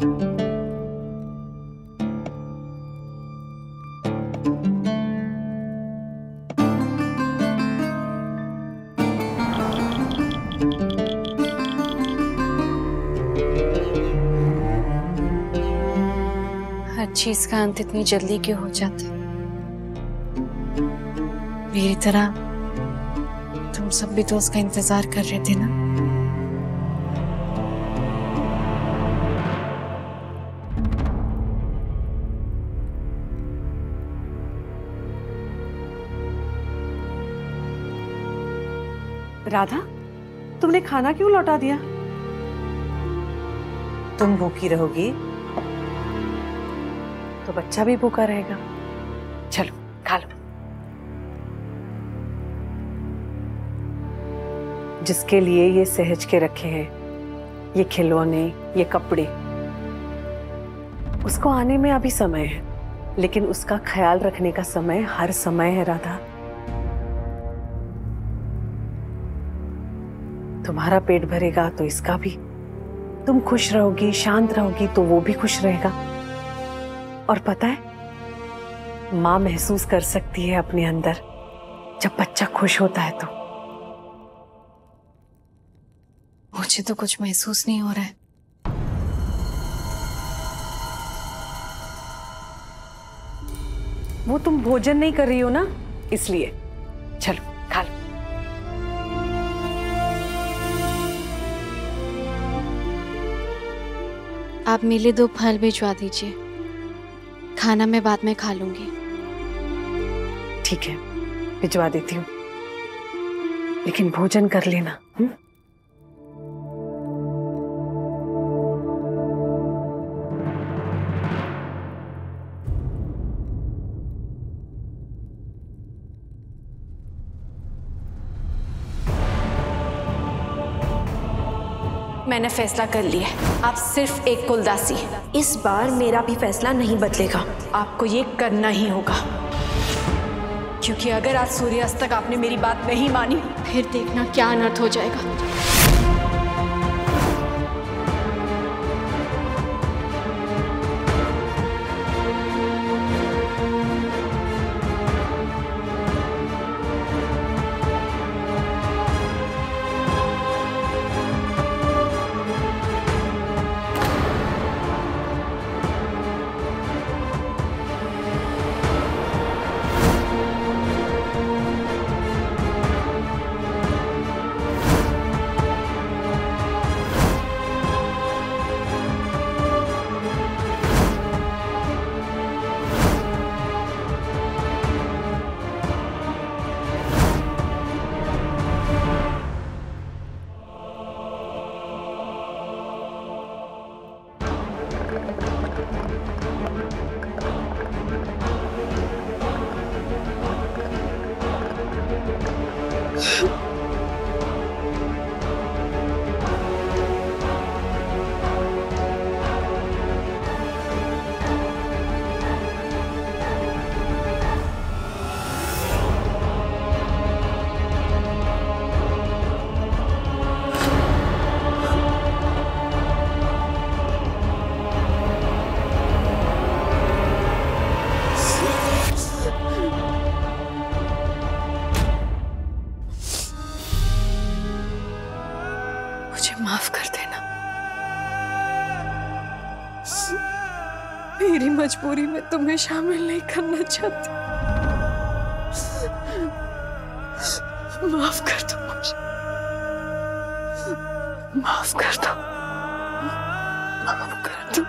हर चीज का अंत इतनी जल्दी क्यों हो जाता है? मेरी तरह तुम सब भी तो उसका इंतजार कर रहे थे ना। राधा, तुमने खाना क्यों लौटा दिया? तुम भूखी रहोगी तो बच्चा भी भूखा रहेगा। चलो खा लो। जिसके लिए ये सहेज के रखे हैं, ये खिलौने, ये कपड़े, उसको आने में अभी समय है, लेकिन उसका ख्याल रखने का समय हर समय है राधा। तुम्हारा पेट भरेगा तो इसका भी। तुम खुश रहोगी, शांत रहोगी तो वो भी खुश रहेगा। और पता है, माँ महसूस कर सकती है अपने अंदर जब बच्चा खुश होता है तो। मुझे तो कुछ महसूस नहीं हो रहा है। वो तुम भोजन नहीं कर रही हो ना, इसलिए। चलो खा लो। आप मेरे लिए 2 फल भिजवा दीजिए, खाना मैं बाद में खा लूंगी। ठीक है, भिजवा देती हूँ, लेकिन भोजन कर लेना। मैंने फैसला कर लिया है, आप सिर्फ एक कुलदासी हैं। इस बार मेरा भी फैसला नहीं बदलेगा, आपको ये करना ही होगा। क्योंकि अगर आज सूर्यास्त तक आपने मेरी बात नहीं मानी, फिर देखना क्या अनर्थ हो जाएगा। माफ कर देना। मेरी मजबूरी में तुम्हें शामिल नहीं करना चाहती। माफ कर दो मुझे, माफ कर दो, माफ कर दो।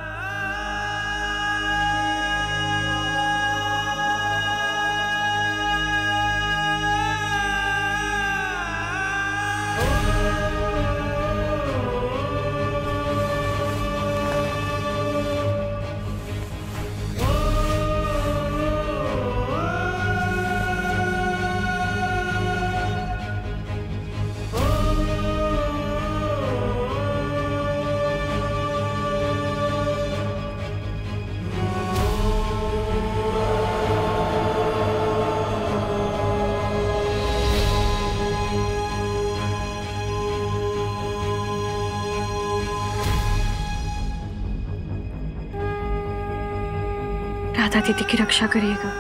राधा दीदी की रक्षा करिएगा,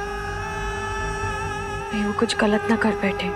कहीं वो कुछ गलत ना कर बैठे।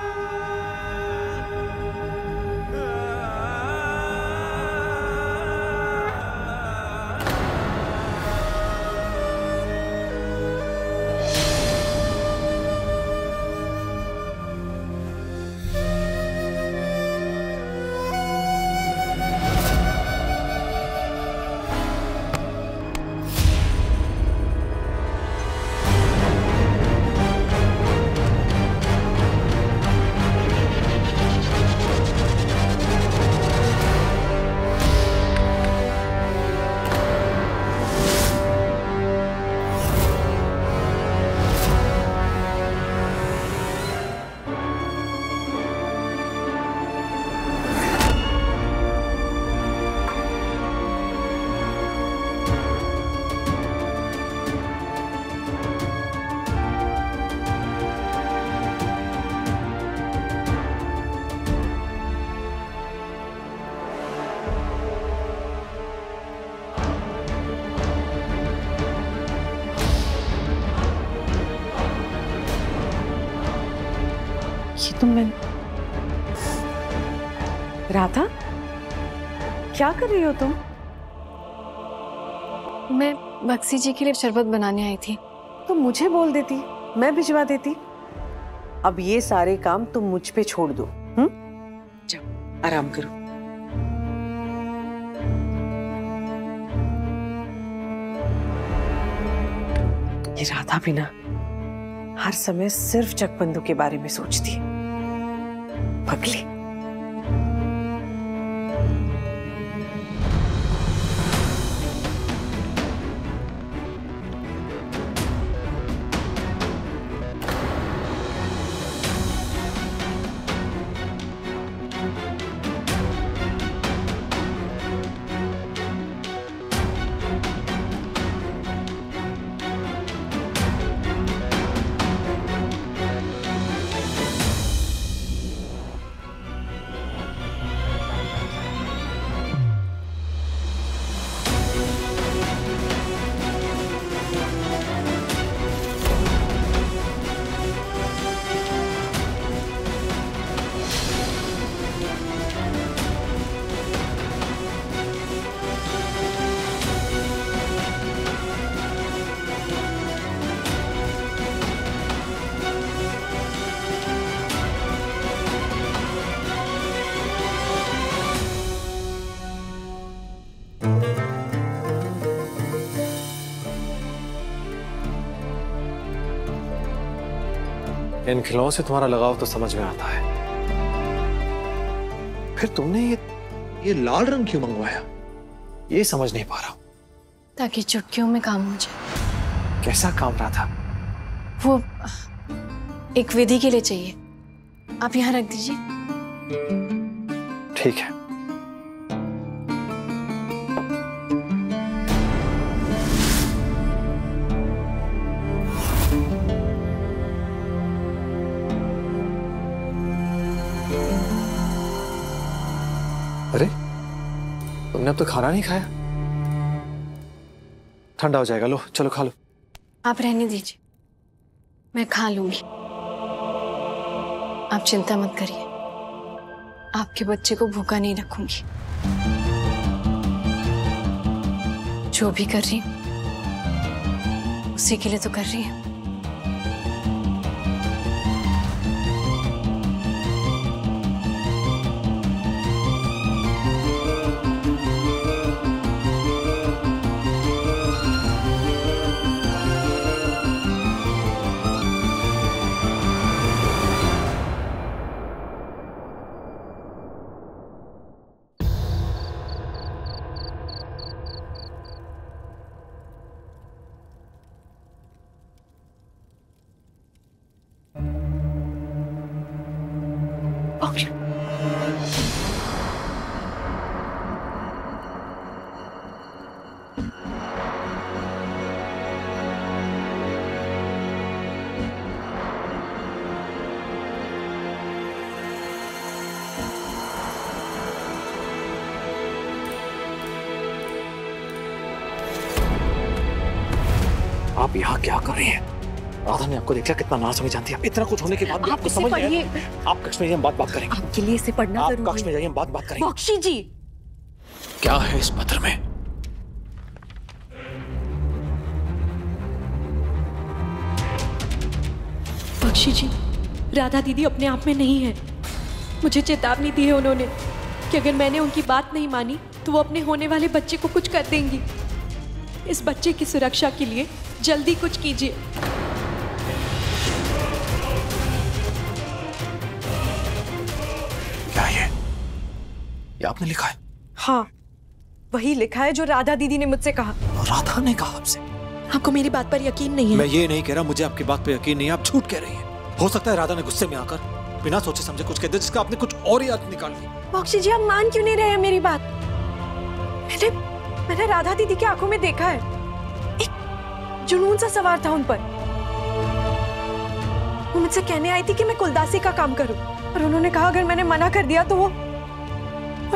तुम राधा, क्या कर रही हो तुम? मैं बक्सी जी के लिए शरबत बनाने आई थी। तुम मुझे बोल देती, मैं भिजवा देती। अब ये सारे काम तुम मुझ पे छोड़ दो। जाओ आराम करो। ये राधा भी ना हर समय सिर्फ जगबंधु के बारे में सोचती है। पगली। इन खिलौनों से तुम्हारा लगाव तो समझ में आता है, फिर तुमने ये लाल रंग क्यों मंगवाया? ये समझ नहीं पा रहा हूं। ताकि चुटकियों में काम हो जाए। कैसा काम रहा था? वो एक विधि के लिए चाहिए, आप यहाँ रख दीजिए। ठीक है। अरे तुमने अब तो खाना नहीं खाया? ठंडा हो जाएगा, लो चलो खा लो। आप रहने दीजिए, मैं खा लूंगी। आप चिंता मत करिए, आपके बच्चे को भूखा नहीं रखूंगी। जो भी कर रही हूं उसी के लिए तो कर रही हूं। आप यहाँ क्या कर रही हैं? राधा ने आपको देख लिया, कितना ना समझ जानती है। इतना कुछ होने के बाद भी आपको समझ नहीं आया। आप कक्ष में जाइए, हम बात करेंगे। आपके लिए इसे पढ़ना जरूरी है। आप कक्ष में जाइए, हम बात करेंगे। बख्शी जी, क्या है इस पत्र में? बख्शी जी, राधा दीदी अपने आप में नहीं है। मुझे चेतावनी दी है उन्होंने कि अगर मैंने उनकी बात नहीं मानी तो वो अपने होने वाले बच्चे को कुछ कर देंगी। इस बच्चे की सुरक्षा के लिए जल्दी कुछ कीजिए। क्या ये आपने लिखा है? हाँ, वही लिखा है जो राधा दीदी ने मुझसे कहा। राधा ने कहा आपसे? आपको मेरी बात पर यकीन नहीं है? मैं ये नहीं कह रहा मुझे आपकी बात पर यकीन नहीं है, आप झूठ कह रही हैं। हो सकता है राधा ने गुस्से में आकर बिना सोचे समझे कुछ कह दिया जिसका आपने कुछ और ही अर्थ निकाल लिया। बख्शी जी, आप मान क्यों नहीं रहे हैं मेरी बात? मैंने राधा दीदी की आंखों में देखा है, एक जुनून सा सवार था उन पर। वो मुझसे कहने आई थी कि मैं कुलदासी का काम करूं, और उन्होंने कहा अगर मैंने मना कर दिया तो वो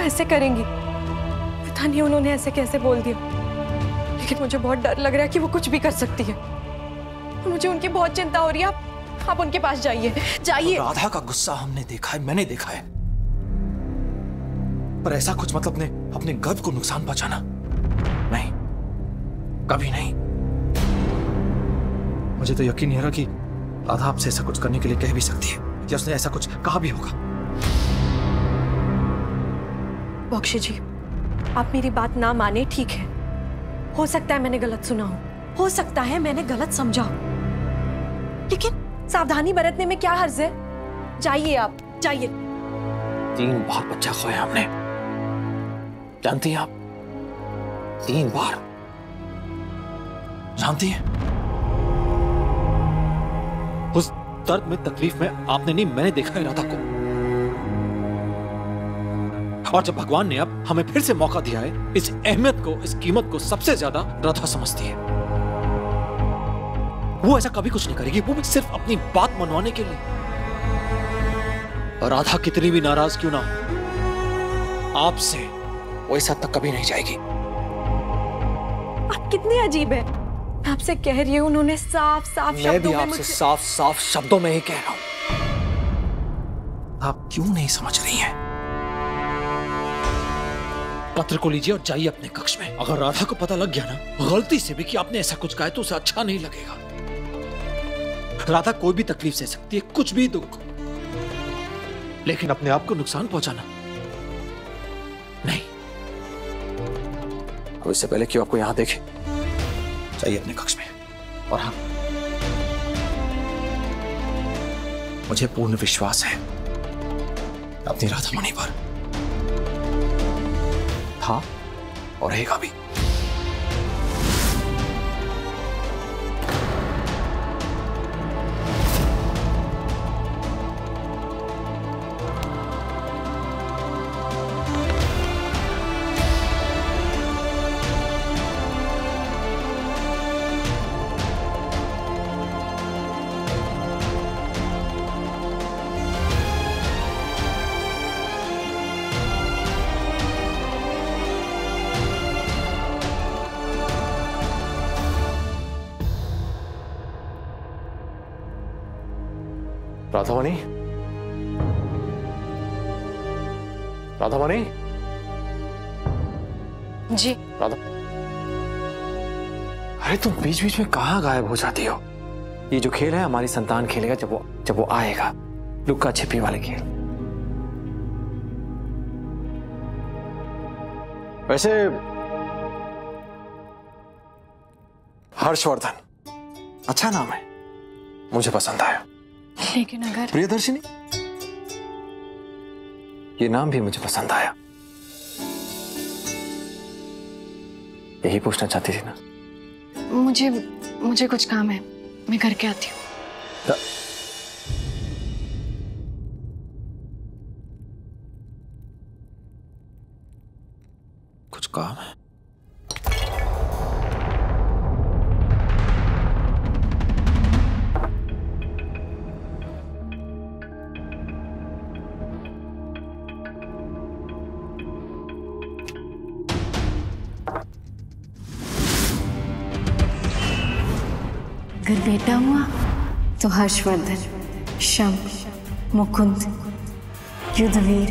ऐसे करेंगी। पता नहीं उन्होंने ऐसे कैसे बोल दिया, लेकिन मुझे बहुत डर लग रहा है कि वो कुछ भी कर सकती है। मुझे उनकी बहुत चिंता हो रही है। आप उनके पास जाइए, जाइए। तो राधा का गुस्सा हमने देखा है, मैंने देखा है, पर ऐसा कुछ मतलब अपने गर्व को नुकसान पहुंचाना नहीं, कभी नहीं। मुझे तो यकीन नहीं रहा कि राधा आपसे ऐसा कुछ करने के लिए कह भी सकती है, या उसने ऐसा कुछ कहा भी होगा। बख्शी जी, आप मेरी बात ना माने ठीक है। हो सकता है मैंने गलत सुना हो सकता है मैंने गलत समझा, लेकिन सावधानी बरतने में क्या हर्ज है? जाइए, आप जाइए। 3 बार बच्चा खोया हमने, जानती हैं आप? 3 बार, जानती हैं? उस दर्द में, तकलीफ में आपने नहीं, मैंने देखा है राधा को। और जब भगवान ने अब हमें फिर से मौका दिया है, इस अहमियत को, इस कीमत को सबसे ज्यादा राधा समझती है। वो ऐसा कभी कुछ नहीं करेगी, वो भी सिर्फ अपनी बात मनवाने के लिए। और राधा कितनी भी नाराज क्यों ना हो, आपसे वो इस हद तक कभी नहीं जाएगी। आप कितनी अजीब है। मैं आपसे कह रही हूँ, उन्होंने साफ साफ शब्दों में मैं भी आपसे साफ साफ शब्दों में ही कह रहा हूं। आप क्यों नहीं समझ रही हैं? पत्र को लीजिए और जाइए अपने कक्ष में। अगर राधा को पता लग गया ना गलती से भी कि आपने ऐसा कुछ कहा तो उसे अच्छा नहीं लगेगा। राधा कोई भी तकलीफ सह सकती है, कुछ भी दुख, लेकिन अपने आप को नुकसान पहुंचाना नहीं। अब इससे पहले क्यों आपको यहां देखे, जाइए अपने कक्ष में। और हाँ, मुझे पूर्ण विश्वास है अपनी राधा मणि पर, था और रहेगा भी। राधामणि, राधामणि जी। राधा, अरे तुम बीच बीच में कहाँ गायब हो जाती हो? ये जो खेल है हमारी संतान खेलेगा जब वो आएगा, लुक्का छिपी वाले खेल। वैसे हर्षवर्धन अच्छा नाम है, मुझे पसंद आया। लेकिन अगर प्रियदर्शिनी, ये नाम भी मुझे पसंद आया। यही पूछना चाहती थी ना? मुझे कुछ काम है, मैं करके आती हूँ। कुछ काम है? अगर बेटा हुआ तो हर्षवर्धन, शंख, मुकुंद, युद्धवीर।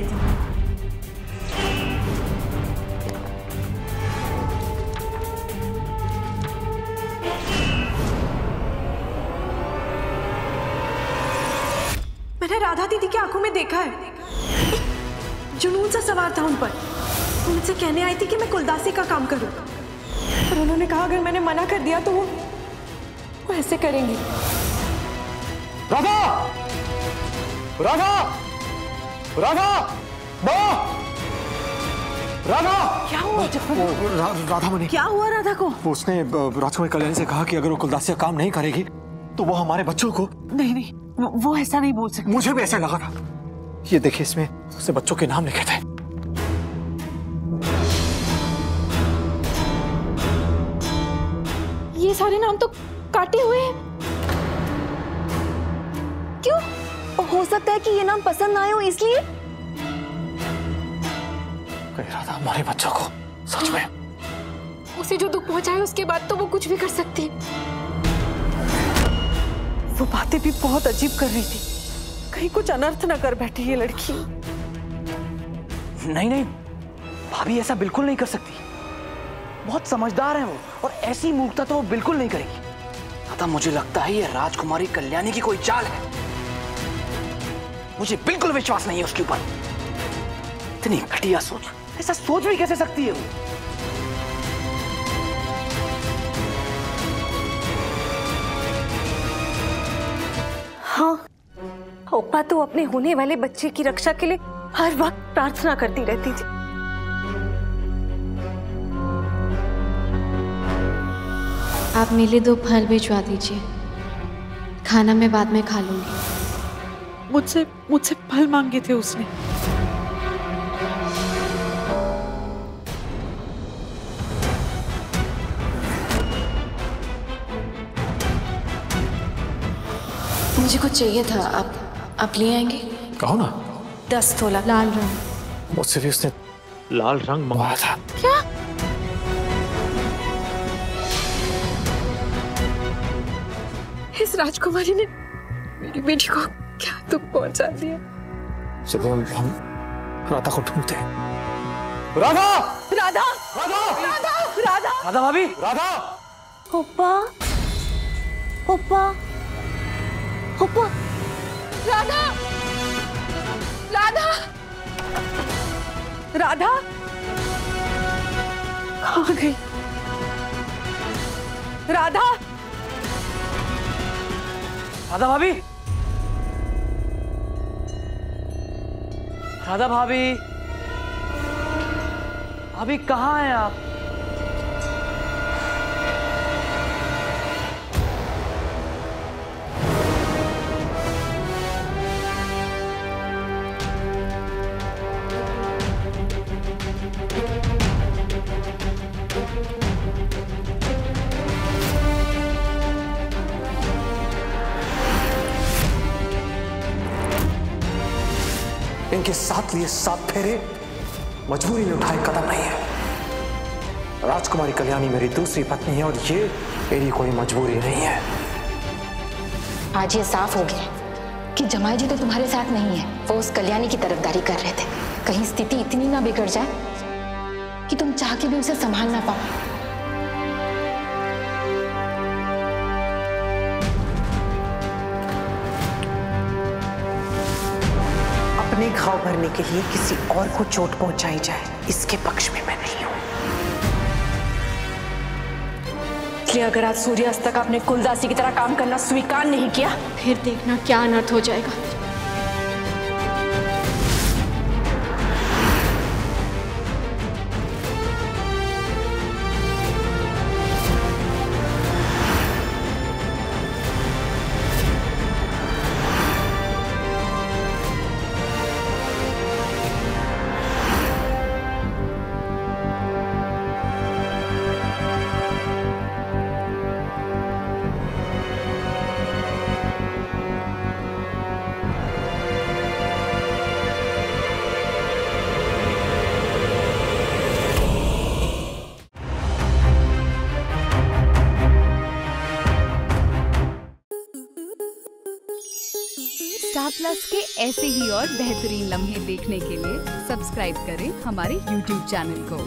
मैंने राधा दीदी की आंखों में देखा है, जुनून सा सवार था उन पर। वो मुझसे कहने आई थी कि मैं कुलदासी का काम करूं, पर उन्होंने कहा अगर मैंने मना कर दिया तो वो ऐसे करेंगी। राधा! राधा! राधा! माँ! राधा! क्या हुआ राधा मनी, क्या हुआ राधा को? उसने राजकुमारी कल्याणी से कहा कि अगर वो कुलदासी का काम नहीं करेगी तो वो हमारे बच्चों को। नहीं नहीं, वो ऐसा नहीं बोल सकती। मुझे भी ऐसा लगा था। ये देखिए, इसमें उसने बच्चों के नाम लिखे थे। ये सारे नाम तो काटे हुए हैं। क्यों? हो सकता है कि ये नाम पसंद ना आए हो इसलिए। कहीं राधा हमारे बच्चों को सच में। उसे जो दुख पहुंचाए उसके बाद तो वो कुछ भी कर सकती है। वो बातें भी बहुत अजीब कर रही थी, कहीं कुछ अनर्थ न कर बैठी ये लड़की। नहीं नहीं भाभी, ऐसा बिल्कुल नहीं कर सकती। बहुत समझदार है वो, और ऐसी मूर्खता तो वो बिल्कुल नहीं करेगी। अतः मुझे लगता है ये राजकुमारी कल्याणी की कोई चाल है। मुझे बिल्कुल विश्वास नहीं है उसके ऊपर। इतनी घटिया सोच, ऐसा सोच भी कैसे सकती है वो? हाँ, ओप्पा तो अपने होने वाले बच्चे की रक्षा के लिए हर वक्त प्रार्थना करती रहती थी। आप मेरे 2 फल भिजवा दीजिए, खाना मैं बाद में खा लूंगी। मुझसे फल मांगे थे उसने। मुझे कुछ चाहिए था, आप ले आएंगे? कहो ना। 10 तोला लाल रंग। मुझसे भी उसने लाल रंग मंगवाया था। क्या? इस राजकुमारी ने मेरी बेटी को क्या दुख पहुंचा दिया? चलो हम राधा को ढूंढते हैं। राधा! राधा! राधा! राधा! राधा! राधा भाभी! राधा! ओप्पा! ओप्पा! ओप्पा! राधा! राधा! राधा! कहाँ गई? राधा! राधा भाभी! राधा भाभी! भाभी कहाँ हैं आप? इनके साथ लिए 7 फेरे मजबूरी में उठाए कदम नहीं है। राजकुमारी कल्याणी मेरी दूसरी पत्नी है और ये मेरी कोई मजबूरी नहीं है। आज ये साफ हो गया कि जमाई जी तो तुम्हारे साथ नहीं है, वो उस कल्याणी की तरफदारी कर रहे थे। कहीं स्थिति इतनी ना बिगड़ जाए कि तुम चाह के भी उसे संभाल ना पाओ। अपने घाव भरने के लिए किसी और को चोट पहुंचाई जाए, इसके पक्ष में मैं नहीं हूं। इसलिए अगर आज सूर्यास्त तक आपने कुलदासी की तरह काम करना स्वीकार नहीं किया, फिर देखना क्या अनर्थ हो जाएगा। प्लस के ऐसे ही और बेहतरीन लम्हे देखने के लिए सब्सक्राइब करें हमारे YouTube चैनल को।